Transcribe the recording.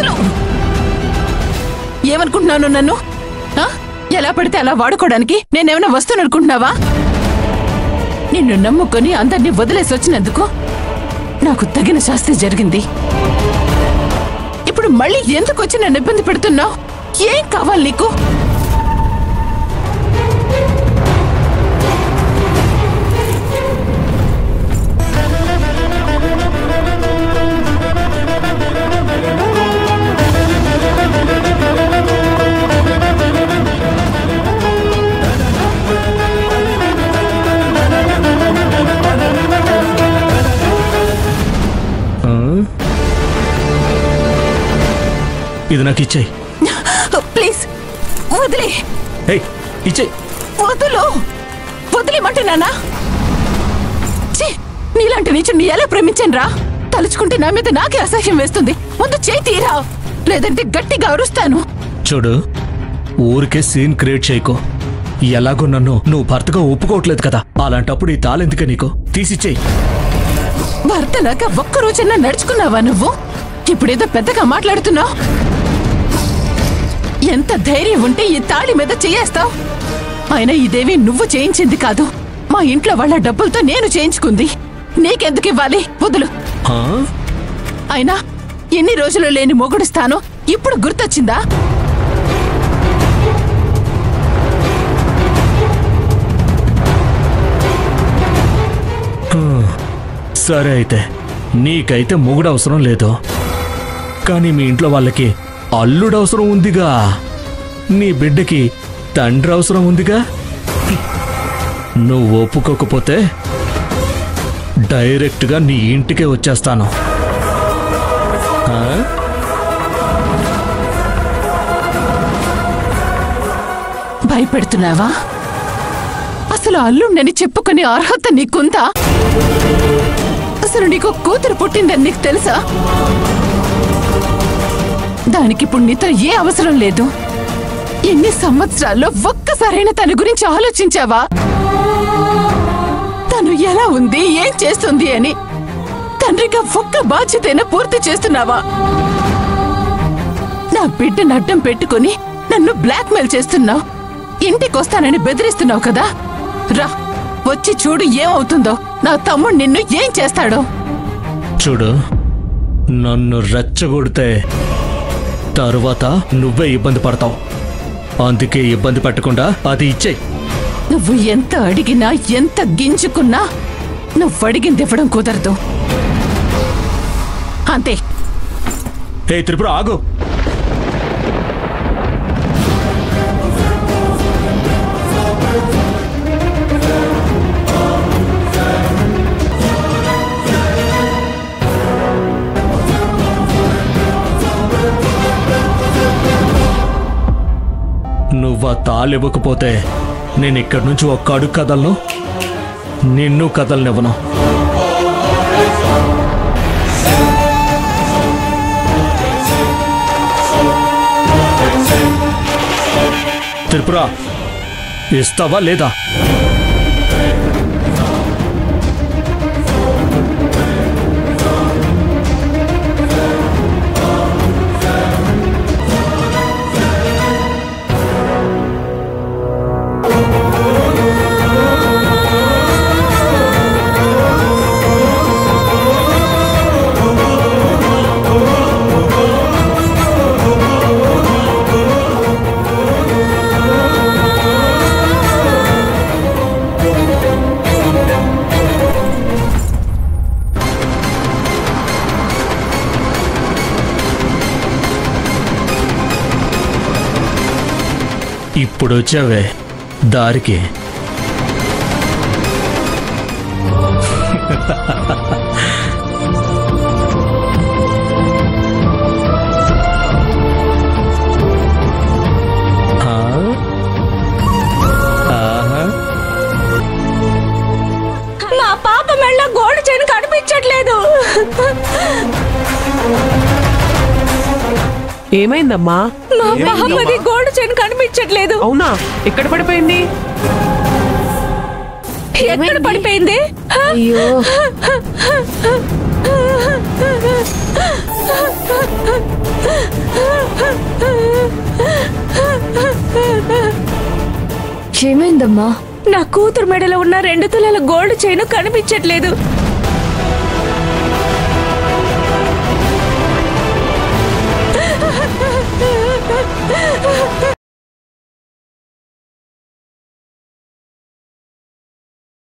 వదులు. ఏమనుకుంటున్నాను నన్ను? ఎలా పడితే అలా వాడుకోవడానికి నేనేమైనా వస్తాను అనుకుంటున్నావా? నిన్ను నమ్ముకొని అందరినీ వదిలేసి వచ్చినందుకు నాకు తగిన శాస్తి జరిగింది. ఇప్పుడు మళ్ళీ ఎందుకు వచ్చి నన్ను ఇబ్బంది పెడుతున్నావు? ఏం కావాలి నీకు? ఇది నాకు ఇచ్చేయి ప్లీజ్. వదిలే. ఇచ్చేయి. వదులు. వదిలేమంటున్నానా? నీలాంటి నీచుని ఎలా ప్రేమించాను రా? తలుచుకుంటే నా మీద నాకే అసహ్యం వేస్తుంది. ముందు చేయి తీరా, లేదంటే గట్టిగా అరుస్తాను. చూడు, ఊరికే సీన్ క్రియేట్ చేయకో. ఎలాగో నువ్వు భర్తగా ఒప్పుకోవట్లేదు కదా, అలాంటప్పుడు ఈ తాళెందుకే నీకు? తీసిచ్చేయి. భర్తలాగా ఒక్కరోజన్నా నడుచుకున్నావా నువ్వు? ఇప్పుడేదో పెద్దగా మాట్లాడుతున్నావు. ఎంత ధైర్యం ఉంటే ఈ తాళి మీద చేయేస్తావు? అయినా ఇదేవి నువ్వు చేయించింది కాదు, మా ఇంట్లో వాళ్ళ డబ్బులతో నేను చేయించుకుంది. నీకెందుకు ఇవ్వాలి? వదులు. అయినా ఎన్ని రోజులు లేని మొగుడు స్థానం ఇప్పుడు గుర్తొచ్చిందా? సరే అయితే, నీకైతే మొగుడు అవసరం లేదు, కానీ మీ ఇంట్లో వాళ్ళకి అల్లుడు అవసరం ఉందిగా. నీ బిడ్డకి తండ్రి అవసరం ఉందిగా. నువ్వు ఒప్పుకోకపోతే డైరెక్ట్గా నీ ఇంటికే వచ్చేస్తాను. భయపెడుతున్నావా? అసలు అల్లుండని చెప్పుకునే అర్హత నీకుందా? అసలు నీకు కూతురు పుట్టిందని నీకు తెలుసా? దానికిప్పుడు నీతో ఏ అవసరం లేదు. ఎన్ని సంవత్సరాల్లో ఒక్కసారైనా తన గురించి ఆలోచించావా? తను ఎలా ఉంది, ఏం చేస్తుంది అని తండ్రిగా ఒక్క బాధ్యతైనా పూర్తి చేస్తున్నావా? నా బిడ్డను అడ్డం పెట్టుకుని నన్ను బ్లాక్మెయిల్ చేస్తున్నావు. ఇంటికొస్తానని బెదిరిస్తున్నావు కదా. రా, వచ్చి చూడు ఏమవుతుందో. నా తమ్ముడు నిన్ను ఏం చేస్తాడో చూడు. నన్ను రెచ్చగొడితే తరువాత నువ్వే ఇబ్బంది పడతావు. అందుకే ఇబ్బంది పెట్టకుండా అది ఇచ్చేయి. నువ్వు ఎంత అడిగినా, ఎంత గింజుకున్నా నువ్వు అడిగింది ఇవ్వడం కుదరదు. అంతే. హే త్రిపుర, ఆగు. నువ్వు ఆ తాళివ్వకపోతే నేను ఇక్కడి నుంచి ఒక్క అడుగు కదలను, నిన్ను కదలనివ్వను. త్రిపుర, ఇస్తావా లేదా? ఇప్పుడు వచ్చావే దారికి. మా పాప మెళ్ళ గోల్డ్ చైన్ కనిపించట్లేదు. ఏమైందమ్మా? మా పాపది గోల్డ్ చైన్ కనిపించట్లేదు. అవునా? ఎక్కడ పడిపోయింది? ఎక్కడ పడిపోయింది? అయ్యో, ఏమైందమ్మా? నా కూతురు మెడలో ఉన్న 2 తులాల గోల్డ్ చైన్ కనిపించట్లేదు.